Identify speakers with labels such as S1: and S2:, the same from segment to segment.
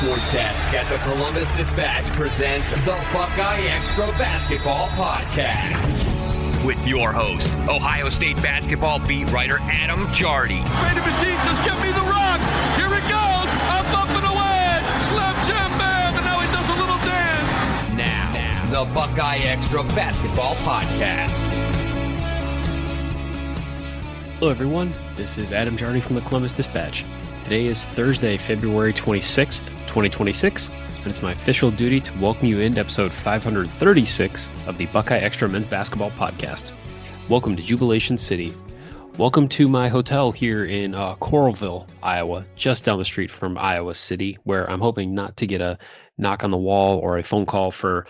S1: Sports Desk at the Columbus Dispatch presents the BuckeyeXtra Basketball Podcast. With your host, Ohio State basketball beat writer Adam Jardy.
S2: Brandon Matisse says, "Give me the rock." Here it goes. Up and away. Slam jam bam. And now he does a little dance.
S1: Now, the BuckeyeXtra Basketball Podcast.
S3: Hello, everyone. This is Adam Jardy from the Columbus Dispatch. Today is Thursday, February 26th, 2026, and it's my official duty to welcome you into episode 536 of the BuckeyeXtra Men's Basketball Podcast. Welcome to Jubilation City. Welcome to my hotel here in Coralville, Iowa, just down the street from Iowa City, where I'm hoping not to get a knock on the wall or a phone call for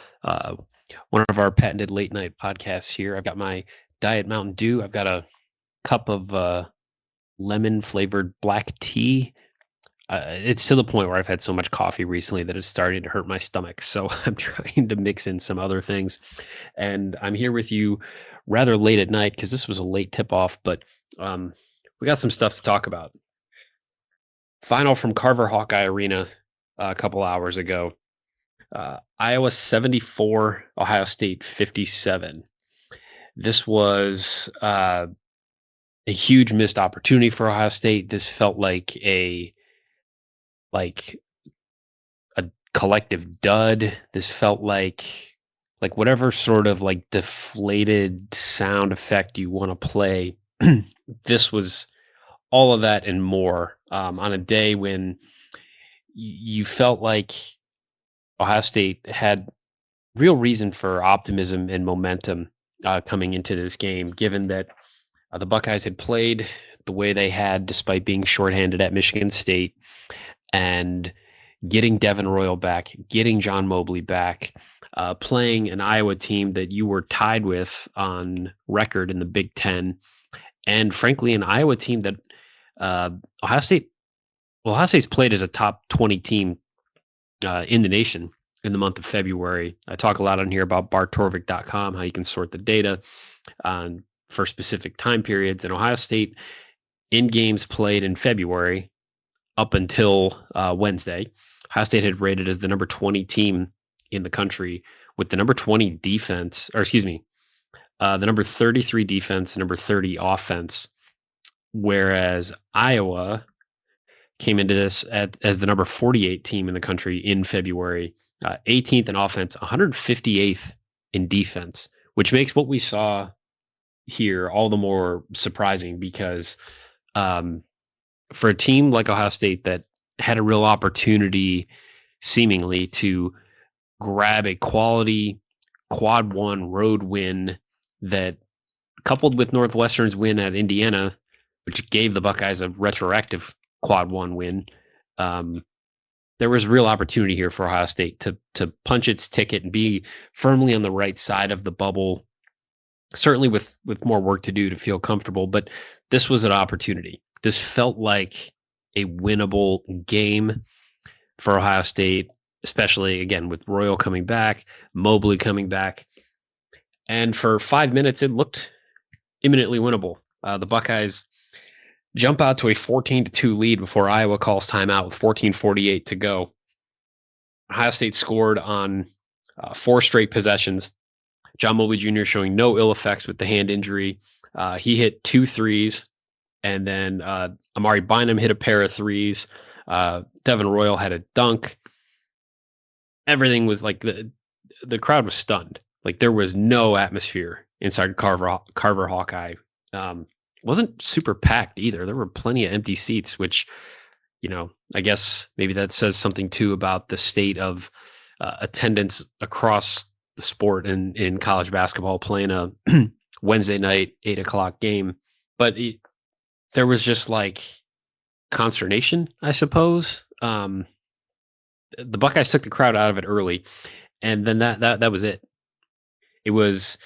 S3: one of our patented late night podcasts here. I've got my Diet Mountain Dew. I've got a cup of lemon flavored black tea. It's to the point where I've had so much coffee recently that it's starting to hurt my stomach. So I'm trying to mix in some other things. And I'm here with you rather late at night because this was a late tip off, but we got some stuff to talk about. Final from Carver Hawkeye Arena a couple hours ago. Iowa 74, Ohio State 57. This was a huge missed opportunity for Ohio State. This felt like a collective dud. This felt like whatever sort of like deflated sound effect you want to play. This was all of that and more on a day when you felt like Ohio State had real reason for optimism and momentum coming into this game, given that the Buckeyes had played the way they had despite being shorthanded at Michigan State, and getting Devin Royal back, getting John Mobley back, playing an Iowa team that you were tied with on record in the Big Ten, and frankly, an Iowa team that Ohio State's played as a top 20 team in the nation in the month of February. I talk a lot on here about bartorvik.com, how you can sort the data for specific time periods. And Ohio State, in games played in February up until Wednesday, Ohio State had rated as the number 20 team in the country with the number 20 defense, the number 33 defense, number 30 offense, whereas Iowa came into this as the number 48 team in the country in February, 18th in offense, 158th in defense, which makes what we saw here all the more surprising because for a team like Ohio State that had a real opportunity seemingly to grab a quality quad one road win that, coupled with Northwestern's win at Indiana, which gave the Buckeyes a retroactive quad one win, there was real opportunity here for Ohio State to punch its ticket and be firmly on the right side of the bubble, certainly with more work to do to feel comfortable. But this was an opportunity. This felt like a winnable game for Ohio State, especially, again, with Royal coming back, Mobley coming back. And for 5 minutes, it looked imminently winnable. The Buckeyes jump out to a 14-2 lead before Iowa calls timeout with 14:48 to go. Ohio State scored on 4 straight possessions. John Mobley Jr. showing no ill effects with the hand injury. He hit 2 threes, and then Amari Bynum hit a pair of threes. Devin Royal had a dunk. Everything was like the crowd was stunned. Like there was no atmosphere inside Carver Hawkeye. Wasn't super packed either. There were plenty of empty seats, which, I guess maybe that says something too about the state of attendance across the sport in college basketball, playing a Wednesday night 8:00 game. But there was just like consternation, I suppose. The Buckeyes took the crowd out of it early, and then that was it. It was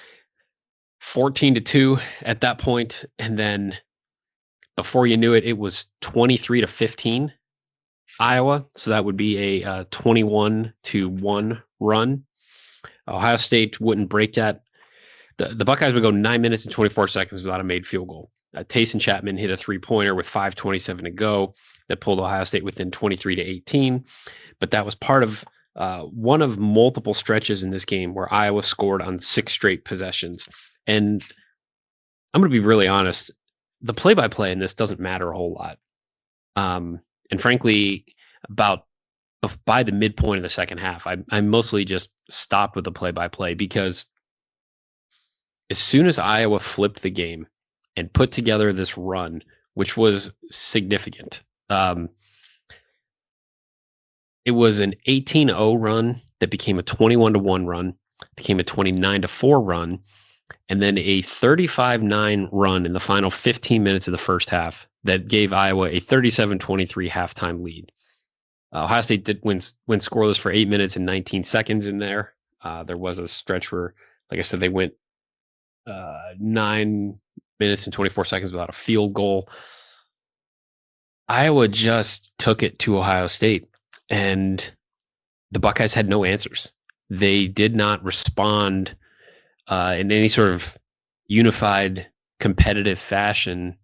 S3: 14-2 at that point, and then before you knew it, it was 23-15 Iowa. So that would be a 21-1 run. Ohio State wouldn't break that. The Buckeyes would go 9 minutes and 24 seconds without a made field goal. Taysom Chapman hit a 3-pointer with 5:27 to go that pulled Ohio State within 23-18. But that was part of one of multiple stretches in this game where Iowa scored on 6 straight possessions. And I'm going to be really honest, the play-by-play in this doesn't matter a whole lot. And frankly, by the midpoint of the second half, I mostly just stopped with the play-by-play because as soon as Iowa flipped the game and put together this run, which was significant, it was an 18-0 run that became a 21-1 run, became a 29-4 run, and then a 35-9 run in the final 15 minutes of the first half that gave Iowa a 37-23 halftime lead. Ohio State did win scoreless for 8 minutes and 19 seconds in there. There was a stretch where, like I said, they went 9 minutes and 24 seconds without a field goal. Iowa just took it to Ohio State, and the Buckeyes had no answers. They did not respond in any sort of unified, competitive fashion.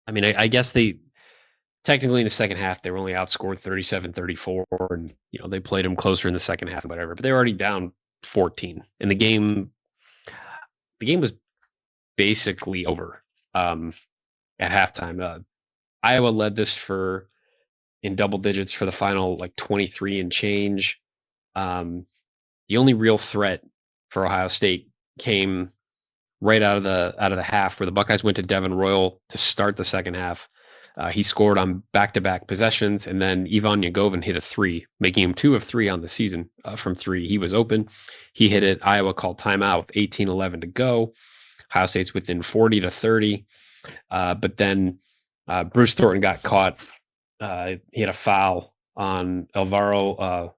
S3: I mean, I guess they technically in the second half, they were only outscored 37-34, and they played them closer in the second half, whatever. But they were already down 14, and the game was basically over at halftime. Iowa led this in double digits for the final 23 and change. The only real threat for Ohio State came right out of the half, where the Buckeyes went to Devin Royal to start the second half. He scored on back-to-back possessions, and then Ivan Yagovin hit a 3, making him 2 of 3 on the season from 3. He was open. He hit it. Iowa called timeout with 18-11 to go. Ohio State's within 40-30. But then Bruce Thornton got caught. He had a foul on Alvaro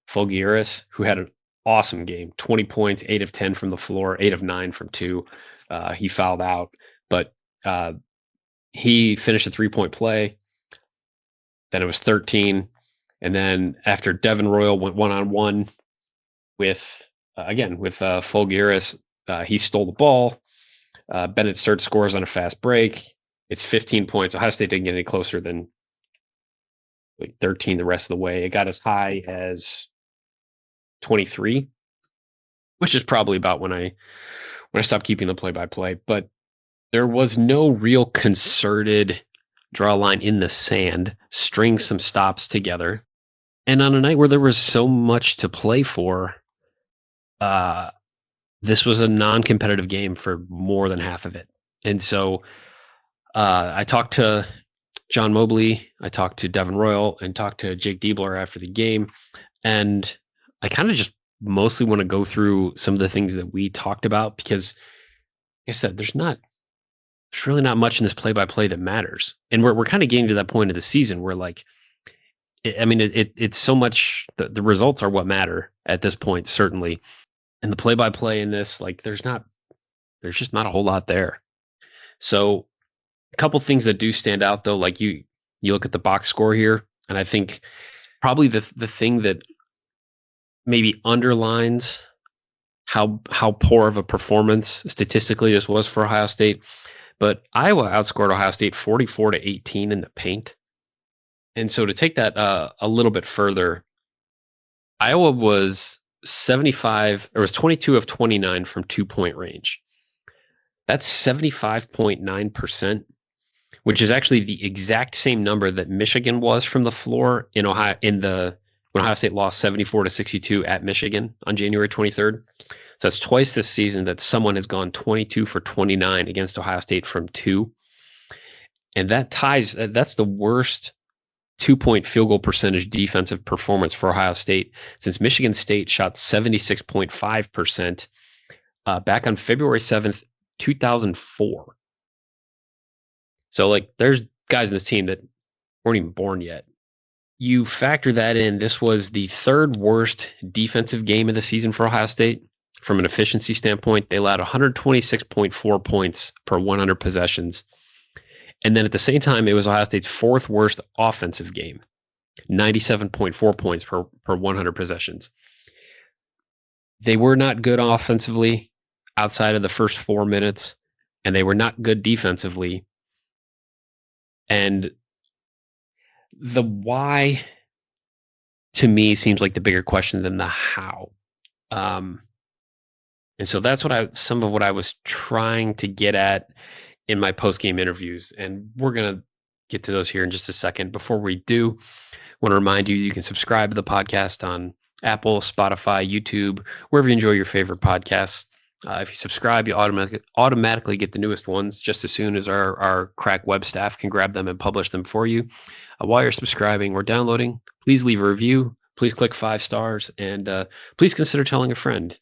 S3: Folgueras, who had an awesome game. 20 points, 8 of 10 from the floor, 8 of 9 from 2. He fouled out, but he finished a 3-point play. Then it was 13. And then after Devin Royal went one-on-one with Folgueras, he stole the ball. Bennett Sturt scores on a fast break. It's 15 points. Ohio State didn't get any closer than 13 the rest of the way. It got as high as 23, which is probably about when I stopped keeping the play-by-play. But there was no real concerted draw a line in the sand, string some stops together. And on a night where there was so much to play for, this was a non-competitive game for more than half of it. And so I talked to John Mobley, I talked to Devin Royal, and talked to Jake Diebler after the game. And I kind of just mostly want to go through some of the things that we talked about, because like I said, there's really not much in this play-by-play that matters. And we're kind of getting to that point of the season where it's so much, the results are what matter at this point, certainly. And the play-by-play in this, there's just not a whole lot there. So a couple things that do stand out though, you look at the box score here, and I think probably the thing that maybe underlines how poor of a performance statistically this was for Ohio State. But Iowa outscored Ohio State 44-18 in the paint. And so to take that a little bit further, Iowa was 22 of 29 from 2-point range. That's 75.9%, which is actually the exact same number that Michigan was from the floor in Ohio when Ohio State lost 74-62 at Michigan on January 23rd. So that's twice this season that someone has gone 22 for 29 against Ohio State from 2. And that's the worst 2-point field goal percentage defensive performance for Ohio State since Michigan State shot 76.5% back on February 7th, 2004. So there's guys in this team that weren't even born yet. You factor that in, this was the 3rd worst defensive game of the season for Ohio State. From an efficiency standpoint, they allowed 126.4 points per 100 possessions. And then at the same time, it was Ohio State's 4th worst offensive game, 97.4 points per 100 possessions. They were not good offensively outside of the first 4 minutes. and they were not good defensively. And the why, to me, seems like the bigger question than the how. And so that's some of what I was trying to get at in my post-game interviews. And we're going to get to those here in just a second. Before we do, I want to remind you, you can subscribe to the podcast on Apple, Spotify, YouTube, wherever you enjoy your favorite podcasts. If you subscribe, you automatically get the newest ones just as soon as our crack web staff can grab them and publish them for you. While you're subscribing or downloading, please leave a review. Please click 5 stars, and please consider telling a friend.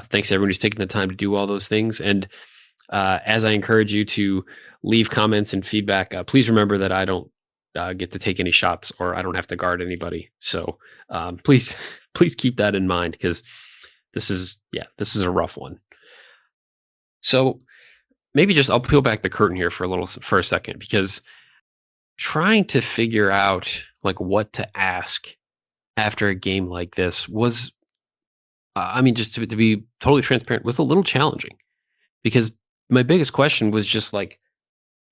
S3: Thanks to everyone who's taking the time to do all those things. And as I encourage you to leave comments and feedback, please remember that I don't get to take any shots, or I don't have to guard anybody. So please keep that in mind, because this is a rough one. So maybe I'll peel back the curtain here for a second, because trying to figure out like what to ask after a game like this was, just to be totally transparent, was a little challenging, because my biggest question was just like,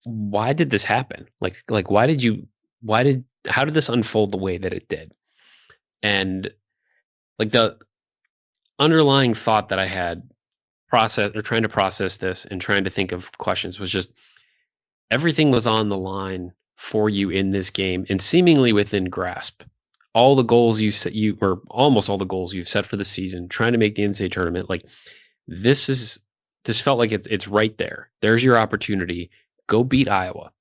S3: why did this happen? Like how did this unfold the way that it did? And like the underlying thought that I had trying to process this and trying to think of questions was just, everything was on the line for you in this game and seemingly within grasp. All the goals or almost all the goals you've set for the season, trying to make the NCAA tournament, like this felt like it's right there. There's your opportunity. Go beat Iowa.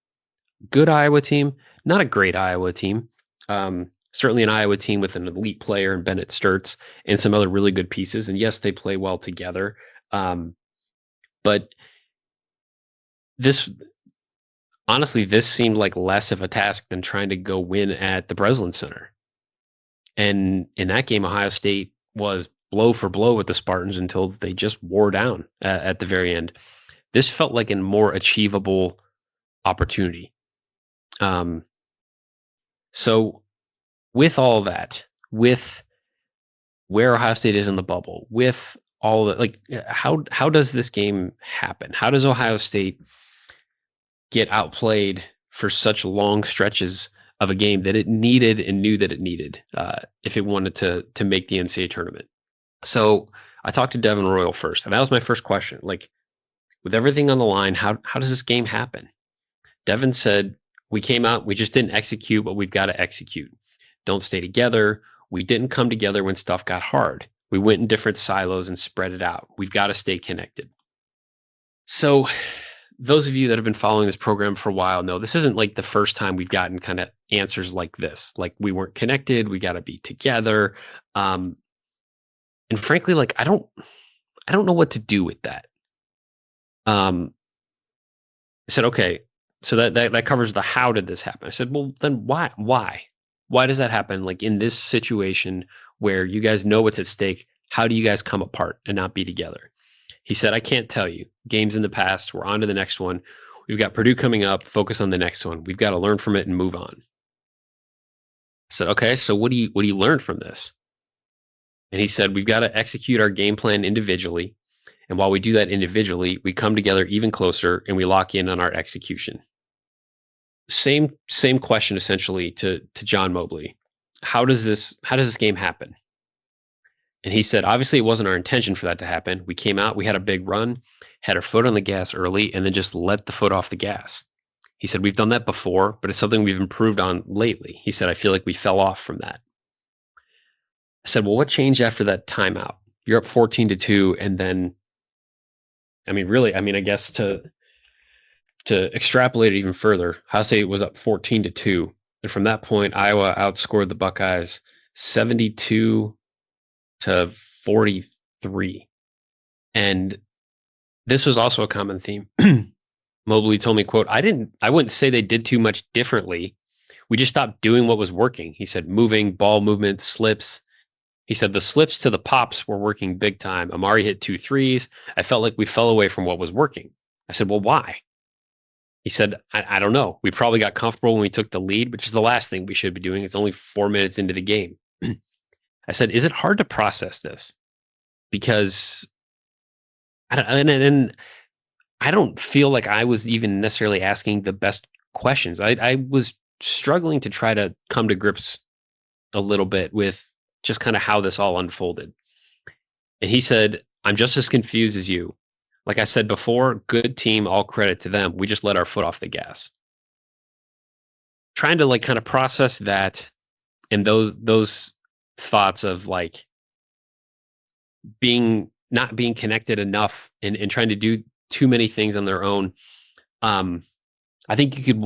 S3: Good Iowa team, not a great Iowa team. Certainly an Iowa team with an elite player in Bennett Sturtz and some other really good pieces. And yes, they play well together. But this seemed like less of a task than trying to go win at the Breslin Center. And in that game, Ohio State was blow for blow with the Spartans until they just wore down at the very end. This felt like a more achievable opportunity. So with all that, with where Ohio State is in the bubble, with all that, like how does this game happen? How does Ohio State get outplayed for such long stretches of a game that it needed and knew that it needed if it wanted to make the NCAA tournament? So I talked to Devin Royal first, and that was my first question. Like, with everything on the line, how does this game happen? Devin said, we came out, we just didn't execute what we've got to execute. Don't stay together. We didn't come together when stuff got hard. We went in different silos and spread it out. We've got to stay connected. So those of you that have been following this program for a while know this isn't like the first time we've gotten kind of answers like this. Like, we weren't connected. We got to be together. And frankly, like, I don't know what to do with that. I said, okay, so that covers the how did this happen? I said, well, then why? Why does that happen? Like, in this situation where you guys know what's at stake, how do you guys come apart and not be together? He said, I can't tell you. Games in the past, we're on to the next one. We've got Purdue coming up, focus on the next one. We've got to learn from it and move on. I said, okay, so what do you learn from this? And he said, we've got to execute our game plan individually. And while we do that individually, we come together even closer and we lock in on our execution. Same question essentially to John Mobley. How does this game happen? And he said, obviously it wasn't our intention for that to happen. We came out, we had a big run, had our foot on the gas early, and then just let the foot off the gas. He said, we've done that before, but it's something we've improved on lately. He said, I feel like we fell off from that. I said, well, what changed after that timeout? You're up 14-2, and then, I guess to extrapolate it even further, Ohio State was up 14-2. And from that point, Iowa outscored the Buckeyes 72-43. And this was also a common theme. Mobley told me, quote, I wouldn't say they did too much differently. We just stopped doing what was working. He said, moving, ball movement, slips. He said the slips to the pops were working big time. Amari hit 2 threes. I felt like we fell away from what was working. I said, well, why? He said, I don't know. We probably got comfortable when we took the lead, which is the last thing we should be doing. It's only 4 minutes into the game. I said, is it hard to process this? Because, and I don't feel like I was even necessarily asking the best questions. I was struggling to try to come to grips a little bit with just kind of how this all unfolded. And he said, I'm just as confused as you. Like I said before, good team, all credit to them. We just let our foot off the gas. Trying to like kind of process that and those thoughts of like not being connected enough and trying to do too many things on their own. I think you could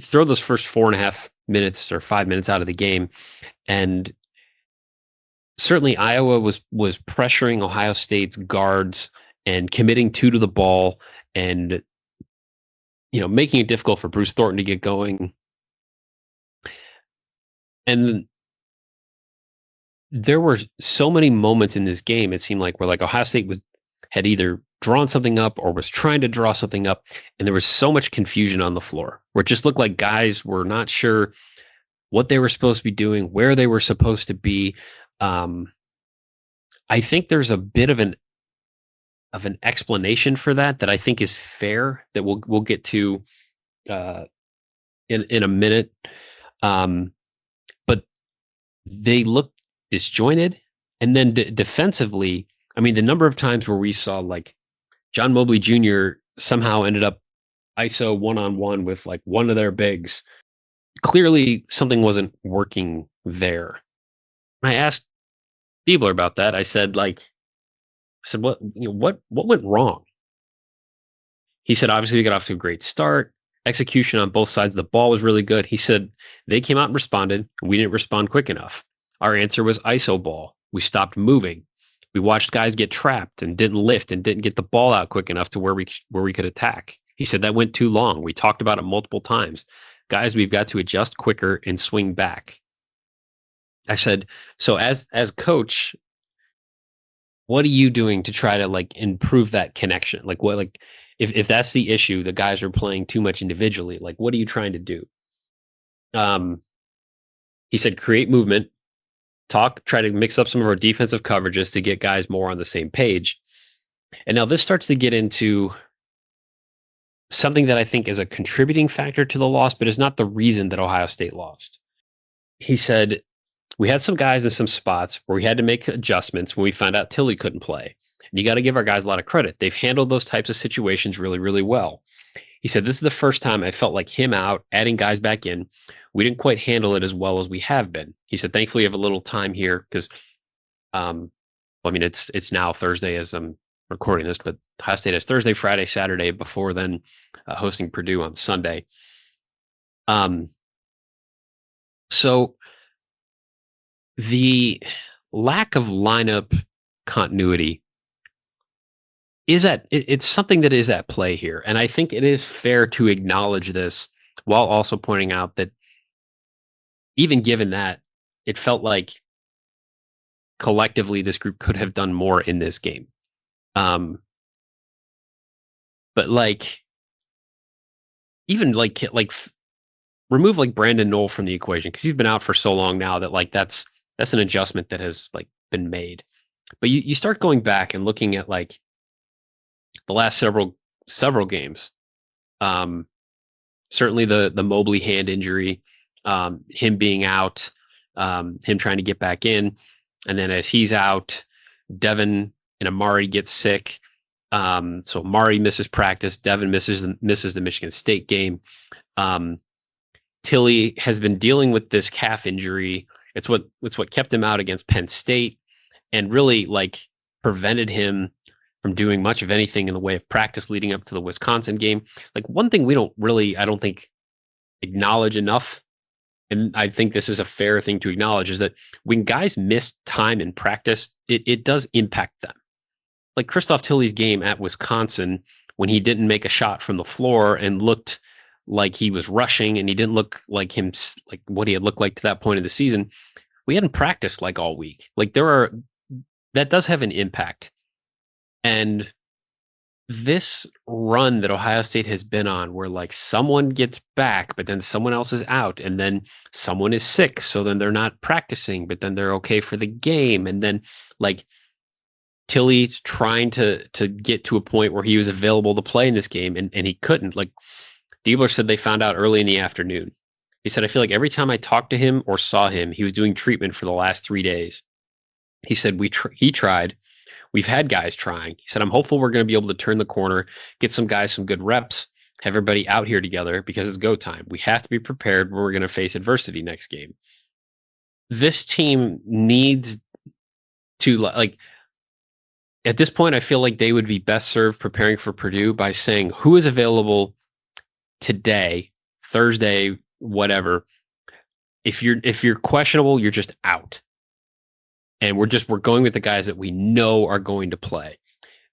S3: throw those first 4.5 minutes or 5 minutes out of the game, and certainly Iowa was pressuring Ohio State's guards and committing two to the ball, and making it difficult for Bruce Thornton to get going. And there were so many moments in this game, it seemed like, where like Ohio State had either drawn something up or was trying to draw something up, and there was so much confusion on the floor where it just looked like guys were not sure what they were supposed to be doing, where they were supposed to be. I think there's a bit of an explanation for that I think is fair, that we'll get to in a minute. But they looked disjointed, and then defensively, I mean, the number of times where we saw like John Mobley Jr. somehow ended up ISO one-on-one with like one of their bigs. Clearly something wasn't working there. I asked Diebler about that. I said, what went wrong? He said, obviously we got off to a great start. Execution on both sides of the ball was really good. He said they came out and responded. We didn't respond quick enough. Our answer was ISO ball. We stopped moving. We watched guys get trapped and didn't lift and didn't get the ball out quick enough to where we could attack. He said that went too long. We talked about it multiple times. Guys, we've got to adjust quicker and swing back. I said, so as coach, what are you doing to try to like improve that connection? Like what, like if that's the issue, the guys are playing too much individually, like what are you trying to do? He said, create movement, try to mix up some of our defensive coverages to get guys more on the same page. And now this starts to get into something that I think is a contributing factor to the loss, but is not the reason that Ohio State lost. He said, we had some guys in some spots where we had to make adjustments when we found out Tilly couldn't play. And you got to give our guys a lot of credit. They've handled those types of situations really, really well. He said, this is the first time I felt like him out, adding guys back in. We didn't quite handle it as well as we have been. He said, thankfully, you have a little time here because, it's now Thursday as I'm recording this, but Ohio State has Thursday, Friday, Saturday before then hosting Purdue on Sunday. So the lack of lineup continuity it's something that is at play here. And I think it is fair to acknowledge this while also pointing out that even given that, it felt like collectively this group could have done more in this game. But like, even like remove like Brandon Knoll from the equation, because he's been out for so long now that like that's an adjustment that has like been made. But you start going back and looking at like the last several games. Certainly the Mobley hand injury, him being out, him trying to get back in, and then as he's out, Devin and Amari get sick. So Amari misses practice. Devin misses the Michigan State game. Tilly has been dealing with this calf injury. It's what kept him out against Penn State and really like prevented him from doing much of anything in the way of practice leading up to the Wisconsin game. Like one thing we don't really, I don't think, acknowledge enough, and I think this is a fair thing to acknowledge, is that when guys miss time in practice, it does impact them. Like Christoph Tilly's game at Wisconsin, when he didn't make a shot from the floor and looked like he was rushing and he didn't look like him, like what he had looked like to that point of the season, we hadn't practiced like all week. Like that does have an impact. And this run that Ohio State has been on, where like someone gets back, but then someone else is out, and then someone is sick, so then they're not practicing, but then they're okay for the game, and then like Tilley's trying to get to a point where he was available to play in this game, and he couldn't. Like Diebler said, they found out early in the afternoon. He said, I feel like every time I talked to him or saw him, he was doing treatment for the last 3 days. He said, he tried. We've had guys trying. He said, I'm hopeful we're going to be able to turn the corner, get some guys some good reps, have everybody out here together because it's go time. We have to be prepared when we're going to face adversity next game. This team needs to, like, at this point, I feel like they would be best served preparing for Purdue by saying who is available today, Thursday, whatever. If you're questionable, you're just out. And we're going with the guys that we know are going to play,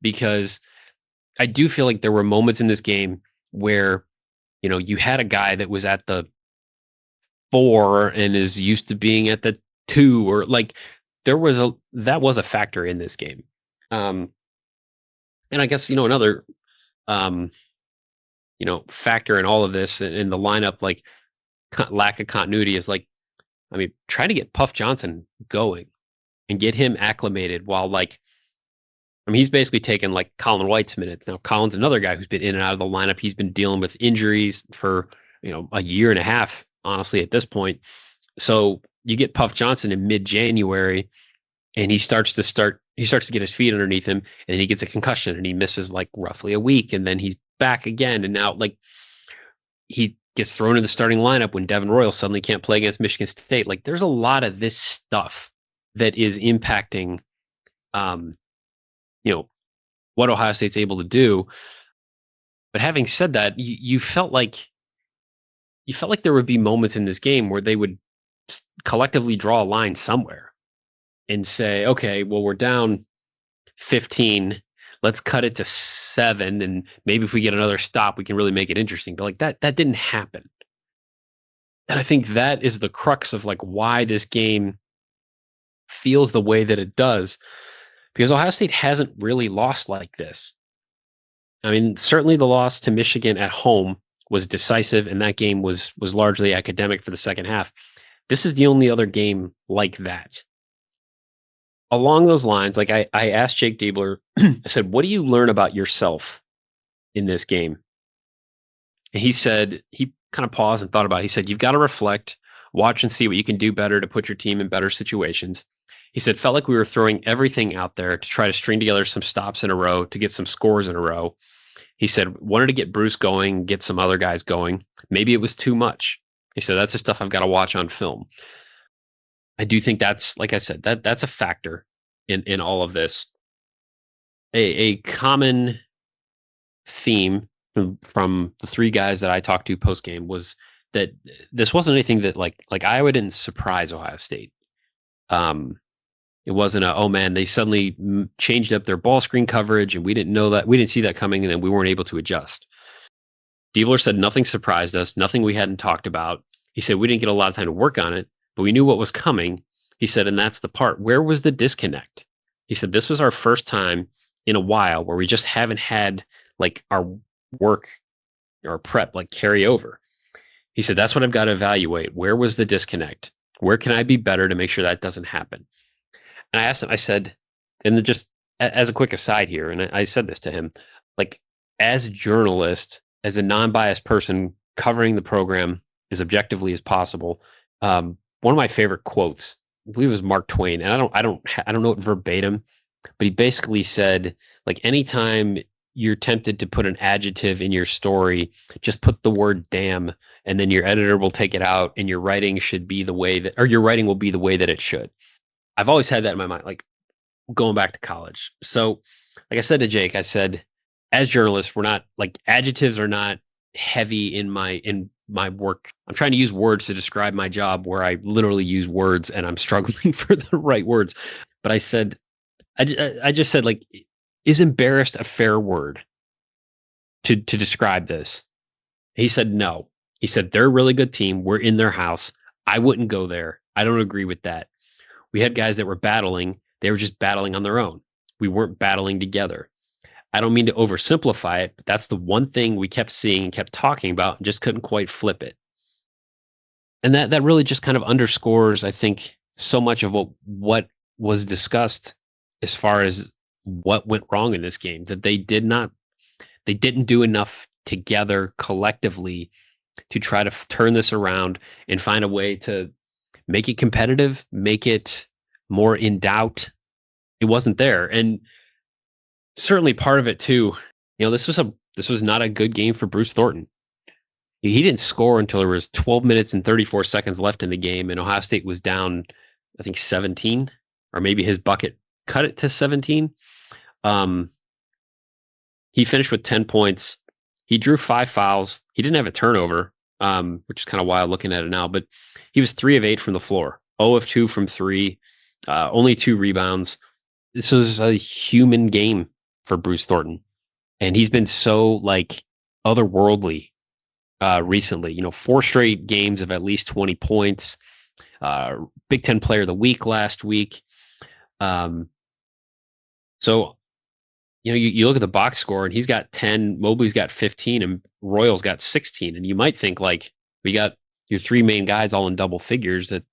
S3: because I do feel like there were moments in this game where, you know, you had a guy that was at the 4 and is used to being at the 2, or like that was a factor in this game. And I guess, you know, another, you know, factor in all of this in the lineup, like lack of continuity is like, I mean, try to get Puff Johnson going and get him acclimated while, like, I mean, he's basically taken like Colin White's minutes. Now, Colin's another guy who's been in and out of the lineup. He's been dealing with injuries for, you know, a year and a half, honestly, at this point. So you get Puff Johnson in mid-January, and he starts to get his feet underneath him, and then he gets a concussion and he misses like roughly a week, and then he's back again. And now, like, he gets thrown in the starting lineup when Devin Royal suddenly can't play against Michigan State. Like, there's a lot of this stuff that is impacting, you know, what Ohio State's able to do. But having said that, you felt like there would be moments in this game where they would collectively draw a line somewhere and say, okay, well, we're down 15. Let's cut it to 7. And maybe if we get another stop, we can really make it interesting. But like that didn't happen. And I think that is the crux of like why this game feels the way that it does, because Ohio State hasn't really lost like this. I mean, certainly the loss to Michigan at home was decisive, and that game was largely academic for the second half. This is the only other game like that. Along those lines, like I asked Jake Diebler, I said, what do you learn about yourself in this game? And he said, he kind of paused and thought about it. He said, you've got to reflect, watch and see what you can do better to put your team in better situations. He said, felt like we were throwing everything out there to try to string together some stops in a row, to get some scores in a row. He said, wanted to get Bruce going, get some other guys going. Maybe it was too much. He said, that's the stuff I've got to watch on film. I do think that's, like I said, that's a factor in all of this. A common theme from the 3 guys that I talked to post game was that this wasn't anything that like Iowa didn't surprise Ohio State. It wasn't oh man, they suddenly changed up their ball screen coverage and we didn't know that, we didn't see that coming, and then we weren't able to adjust. Diebler said nothing surprised us, nothing we hadn't talked about. He said we didn't get a lot of time to work on it, but we knew what was coming. He said, and that's the part. Where was the disconnect? He said, this was our first time in a while where we just haven't had like our work or prep like carry over. He said, that's what I've got to evaluate. Where was the disconnect? Where can I be better to make sure that doesn't happen? And I asked him, I said, and just as a quick aside here, and I said this to him, like, as a journalist, as a non-biased person covering the program as objectively as possible, one of my favorite quotes, I believe it was Mark Twain, and I don't know it verbatim, but he basically said, like, anytime you're tempted to put an adjective in your story, just put the word damn, and then your editor will take it out, and your writing should be the way that, or your writing will be the way that it should. I've always had that in my mind, like going back to college. So, like I said to Jake, I said, as journalists, we're not, like, adjectives are not heavy in my work. I'm trying to use words to describe my job where I literally use words and I'm struggling for the right words. But I said, I just said, like, is embarrassed a fair word to describe this? He said, no. He said, they're a really good team. We're in their house. I wouldn't go there. I don't agree with that. We had guys that were battling. They were just battling on their own. We weren't battling together. I don't mean to oversimplify it, but that's the one thing we kept seeing and kept talking about and just couldn't quite flip it. And that really just kind of underscores, I think, so much of what was discussed as far as what went wrong in this game, that they didn't do enough together collectively to try to turn this around and find a way to make it competitive, make it more in doubt. It wasn't there. And certainly part of it too, this was not a good game for Bruce Thornton. He didn't score until there was 12 minutes and 34 seconds left in the game, and Ohio State was down, I think, 17, or maybe his bucket cut it to 17. He finished with 10 points. He drew 5 fouls. He didn't have a turnover, which is kind of wild looking at it now, but he was 3 of 8 from the floor, 0 of 2 from 3, only 2 rebounds. This was a human game for Bruce Thornton, and he's been so otherworldly recently. 4 straight games of at least 20 points. Big Ten Player of the Week last week. So you look at the box score, and he's got 10, Mobley's got 15, and Royal's got 16. And you might think, we got your 3 main guys all in double figures, that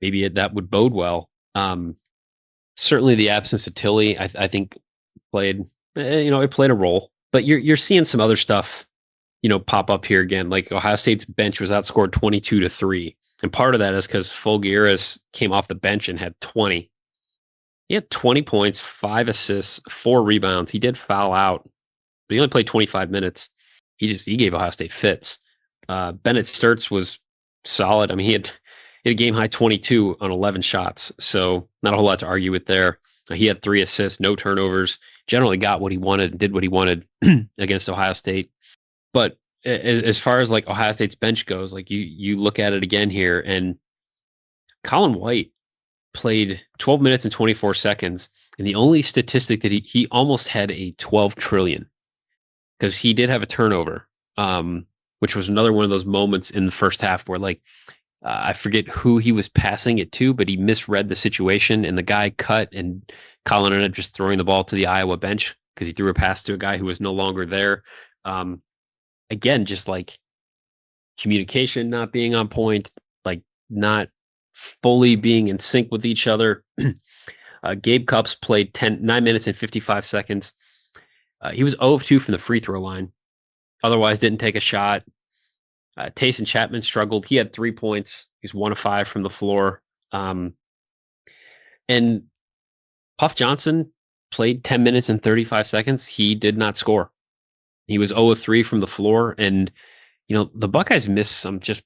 S3: maybe that would bode well. Certainly the absence of Tilly, I think played, it played a role. But you're seeing some other stuff, pop up here again. Like Ohio State's bench was outscored 22-3. And part of that is because Fulgueras came off the bench and had 20. He had 20 points, 5 assists, 4 rebounds. He did foul out, but he only played 25 minutes. He gave Ohio State fits. Bennett Sturtz was solid. I mean, he had a game high 22 on 11 shots, so not a whole lot to argue with there. He had 3 assists, no turnovers. Generally got what he wanted, did what he wanted against Ohio State. But as far as Ohio State's bench goes, you look at it again here, and Colin White played 12 minutes and 24 seconds, and the only statistic that he almost had a 12 trillion, because he did have a turnover, which was another one of those moments in the first half where I forget who he was passing it to, but he misread the situation, and the guy cut, and Colin ended up just throwing the ball to the Iowa bench because he threw a pass to a guy who was no longer there. Again, just communication not being on point, not fully being in sync with each other. Gabe Cupps played 9 minutes and 55 seconds. He was 0 of 2 from the free throw line. Otherwise, didn't take a shot. Tayson Chapman struggled. He had 3 points. He's 1 of 5 from the floor. And Puff Johnson played 10 minutes and 35 seconds. He did not score. He was 0 of 3 from the floor. And, the Buckeyes missed some just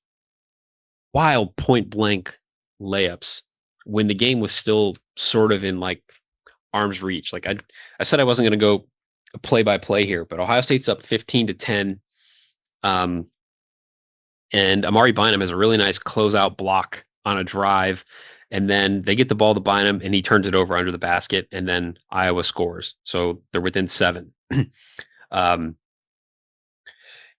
S3: wild point blank layups when the game was still sort of in arm's reach. I said I wasn't going to go play by play here, but Ohio State's up 15-10. And Amari Bynum has a really nice closeout block on a drive. And then they get the ball to Bynum, and he turns it over under the basket, and then Iowa scores. So they're within 7.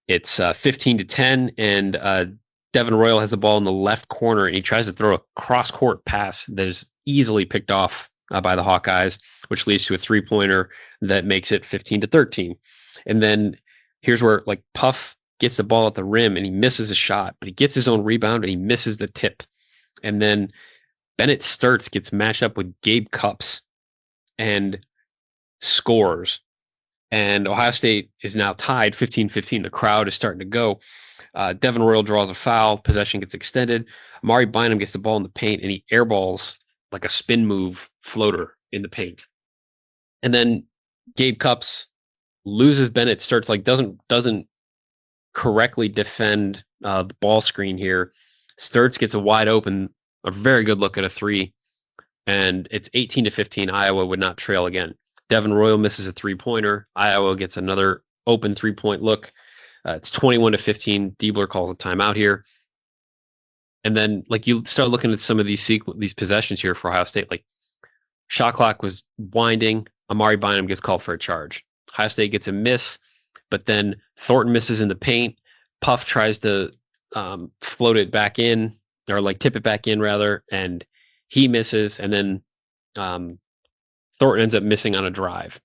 S3: It's 15-10, and Devin Royal has the ball in the left corner, and he tries to throw a cross-court pass that is easily picked off by the Hawkeyes, which leads to a 3-pointer that makes it 15-13. And then here's where Puff gets the ball at the rim, and he misses a shot, but he gets his own rebound, and he misses the tip. And then Bennett Sturtz gets matched up with Gabe Cupps and scores. And Ohio State is now tied 15-15. The crowd is starting to go. Devin Royal draws a foul. Possession gets extended. Amari Bynum gets the ball in the paint, and he airballs a spin move floater in the paint. And then Gabe Cupps loses Bennett Sturtz, doesn't correctly defend the ball screen here. Sturtz gets a wide open, a very good look at a 3, and it's 18-15. Iowa would not trail again. Devin Royal misses a 3-pointer. Iowa gets another open 3-point look. It's 21-15. Diebler calls a timeout here. And then you start looking at some of these possessions here for Ohio State. Shot clock was winding. Amari Bynum gets called for a charge. Ohio State gets a miss, but then Thornton misses in the paint. Puff tries to float it back in, or tip it back in rather, and he misses. And then Thornton ends up missing on a drive.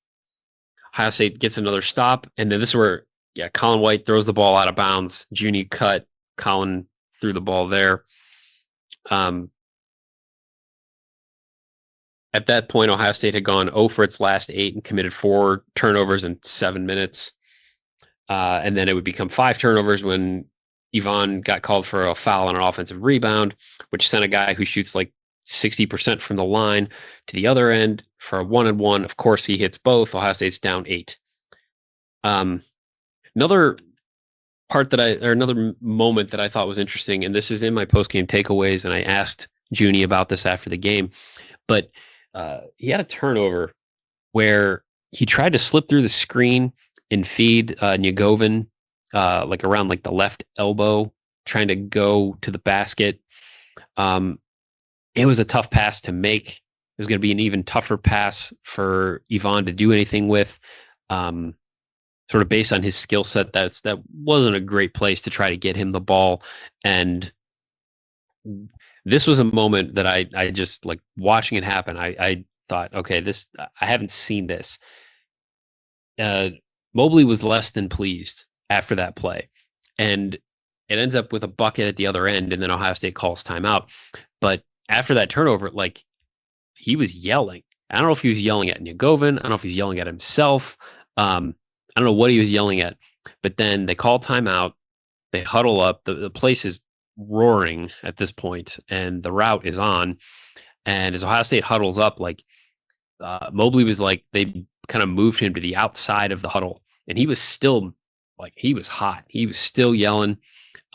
S3: Ohio State gets another stop, and then this is where, Colin White throws the ball out of bounds. Junie cut. Colin threw the ball there. At that point, Ohio State had gone 0 for its last 8 and committed 4 turnovers in 7 minutes. And then it would become 5 turnovers when Yvonne got called for a foul on an offensive rebound, which sent a guy who shoots like 60% from the line to the other end for a 1-on-1. Of course, he hits both. Ohio State's down 8. Another moment that I thought was interesting, and this is in my post-game takeaways, and I asked Junie about this after the game, but he had a turnover where he tried to slip through the screen and feed Njegovan like around like the left elbow, trying to go to the basket. It was a tough pass to make. It was going to be an even tougher pass for Yvonne to do anything with. Sort of based on his skill set, that wasn't a great place to try to get him the ball. And this was a moment that I just, like, watching it happen, I thought, okay, I haven't seen this. Mobley was less than pleased after that play. And it ends up with a bucket at the other end, and then Ohio State calls timeout. But after that turnover, like, he was yelling. I don't know if he was yelling at Njegovan. I don't know if he's yelling at himself. I don't know what he was yelling at. But then they call timeout. They huddle up. The place is roaring at this point, and the route is on. And as Ohio State huddles up, like, Mobley was like, they kind of moved him to the outside of the huddle, and he was still, like, he was hot. He was still yelling.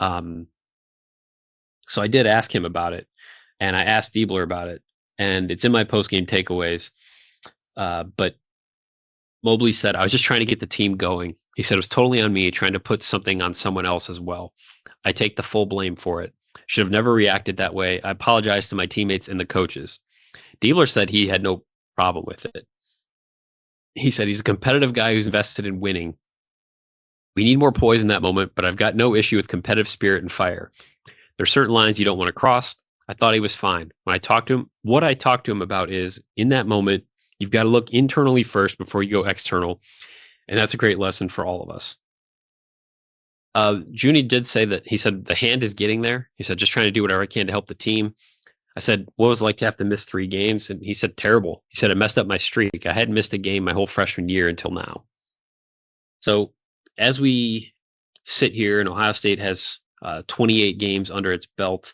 S3: So I did ask him about it, and I asked Diebler about it, and it's in my post-game takeaways. But Mobley said, I was just trying to get the team going. He said it was totally on me, trying to put something on someone else as well. I take the full blame for it. Should have never reacted that way. I apologize to my teammates and the coaches. Diebler said he had no problem with it. He said he's a competitive guy who's invested in winning. We need more poise in that moment, but I've got no issue with competitive spirit and fire. There's certain lines you don't want to cross. I thought he was fine. When I talked to him, what I talked to him about is, in that moment, you've got to look internally first before you go external. And that's a great lesson for all of us. Junie did say that, he said, the hand is getting there. He said, just trying to do whatever I can to help the team. I said, what was it like to have to miss 3 games? And he said, terrible. He said, it messed up my streak. I hadn't missed a game my whole freshman year until now. So as we sit here and Ohio State has 28 games under its belt,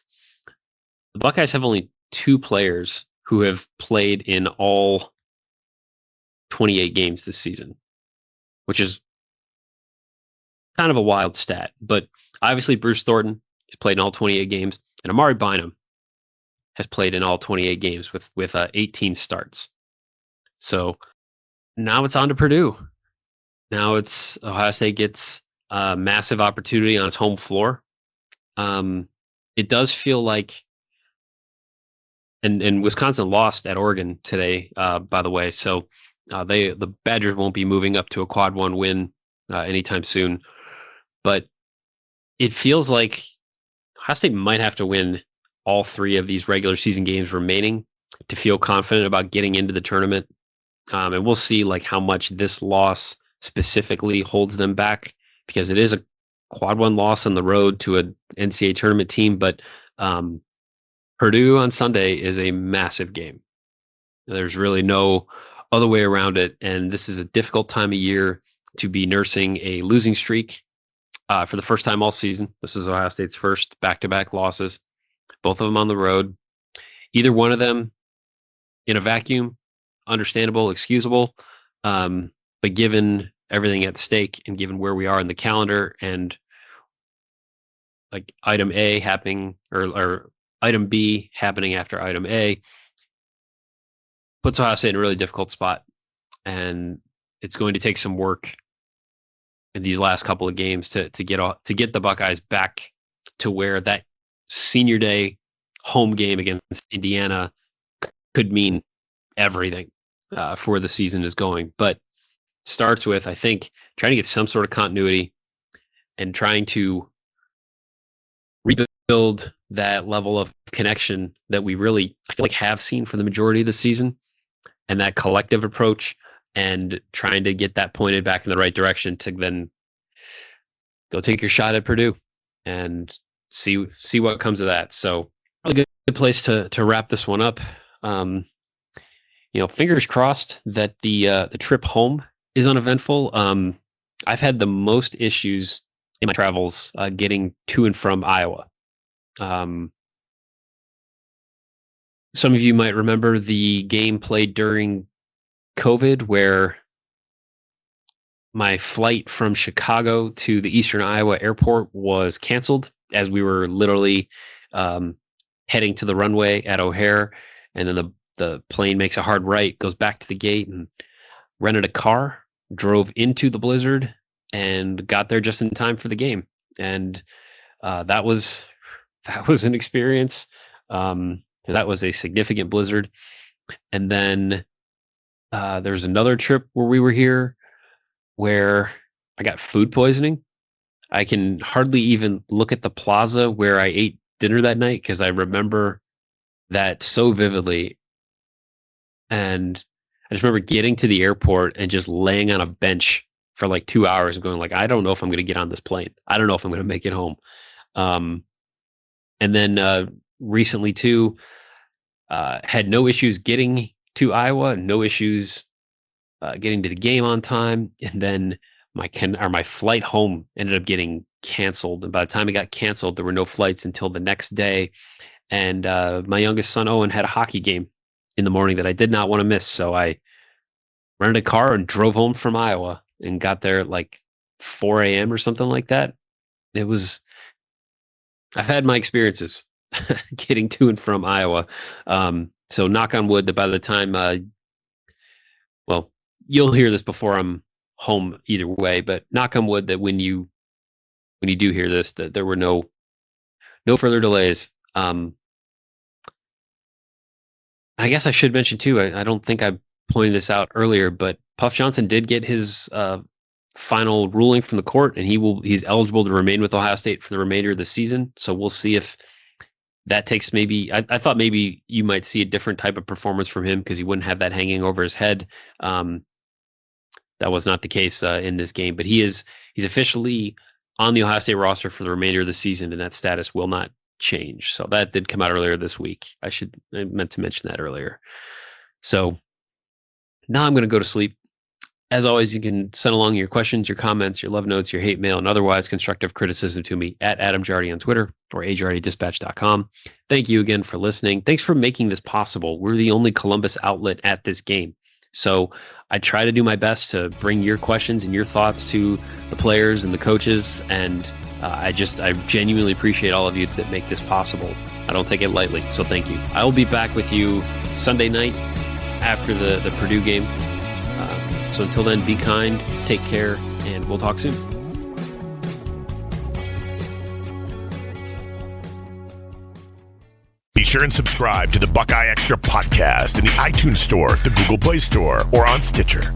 S3: the Buckeyes have only 2 players who have played in all 28 games this season, which is kind of a wild stat. But obviously Bruce Thornton has played in all 28 games, and Amari Bynum has played in all 28 games with 18 starts. So now it's on to Purdue. Now it's Ohio State gets a massive opportunity on its home floor. It does feel like, and Wisconsin lost at Oregon today, by the way. So the Badgers won't be moving up to a quad 1 win anytime soon. But it feels like Ohio State might have to win all 3 of these regular season games remaining to feel confident about getting into the tournament. And we'll see, like, how much this loss specifically holds them back, because it is a quad 1 loss on the road to an NCAA tournament team. But Purdue on Sunday is a massive game. There's really no other way around it. And this is a difficult time of year to be nursing a losing streak for the first time all season. This is Ohio State's first back-to-back losses, both of them on the road. Either one of them in a vacuum, understandable, excusable. But given everything at stake and given where we are in the calendar and, like, item A happening or item B happening after item A, puts Ohio State in a really difficult spot. And it's going to take some work in these last couple of games to get the Buckeyes back to where that senior day home game against Indiana could mean everything for where the season is going. But starts with, I think, trying to get some sort of continuity and trying to rebuild that level of connection that we really, I feel like, have seen for the majority of the season, and that collective approach, and trying to get that pointed back in the right direction to then go take your shot at Purdue and see what comes of that. So really good place to wrap this one up. fingers crossed that the trip home is uneventful. I've had the most issues in my travels getting to and from Iowa. Some of you might remember the game played during COVID where my flight from Chicago to the Eastern Iowa airport was canceled as we were literally heading to the runway at O'Hare. And then the plane makes a hard right, goes back to the gate, and rented a car, drove into the blizzard, and got there just in time for the game. And that was an experience. That was a significant blizzard. And then there was another trip where we were here where I got food poisoning. I can hardly even look at the plaza where I ate dinner that night because I remember that so vividly. And I just remember getting to the airport and just laying on a bench for like 2 hours and going like, I don't know if I'm going to get on this plane. I don't know if I'm going to make it home. And then recently too, had no issues getting to Iowa, no issues getting to the game on time. And then my flight home ended up getting canceled. And by the time it got canceled, there were no flights until the next day. And my youngest son, Owen, had a hockey game in the morning that I did not want to miss. So I rented a car and drove home from Iowa and got there at like 4 a.m. or something like that. I've had my experiences getting to and from Iowa. So knock on wood that by the time, you'll hear this before I'm home either way, but knock on wood that when you do hear this, that there were no further delays. I guess I should mention too, I don't think I pointed this out earlier, but Puff Johnson did get his final ruling from the court, and he's eligible to remain with Ohio State for the remainder of the season. So we'll see if that takes I thought maybe you might see a different type of performance from him because he wouldn't have that hanging over his head. That was not the case in this game, but he's officially on the Ohio State roster for the remainder of the season, and that status will not change. So that did come out earlier this week. I meant to mention that earlier. So now I'm going to go to sleep. As always, you can send along your questions, your comments, your love notes, your hate mail, and otherwise constructive criticism to me at Adam Jardy on Twitter or ajardyddispatch.com. Thank you again for listening. Thanks for making this possible. We're the only Columbus outlet at this game. So I try to do my best to bring your questions and your thoughts to the players and the coaches. And I genuinely appreciate all of you that make this possible. I don't take it lightly. So thank you. I will be back with you Sunday night after the Purdue game. So until then, be kind, take care, and we'll talk soon.
S4: Be sure and subscribe to the Buckeye Extra podcast in the iTunes Store, the Google Play Store, or on Stitcher.